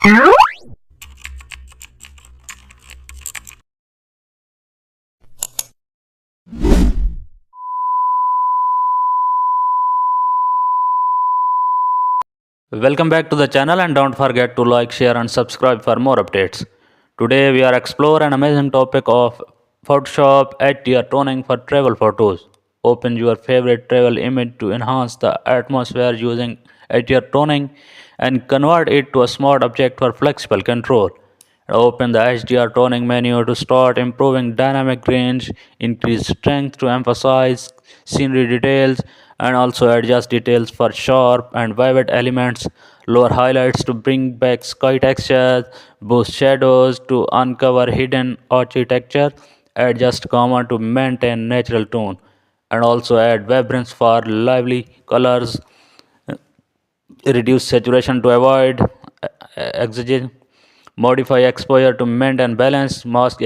Welcome back to the channel, and don't forget to like, share and subscribe for more updates. Today we are explore an amazing topic of Photoshop HDR toning for travel photos. Open your favorite travel image to enhance the atmosphere using HDR toning and convert it to a smart object for flexible control. Open the HDR toning menu to start improving dynamic range, increase strength to emphasize scenery details, and also adjust details for sharp and vivid elements, lower highlights to bring back sky textures, boost shadows to uncover hidden architecture, adjust gamma to maintain natural tone, and also add vibrance for lively colors, reduce saturation to avoid exaggeration, modify exposure to maintain balance, mask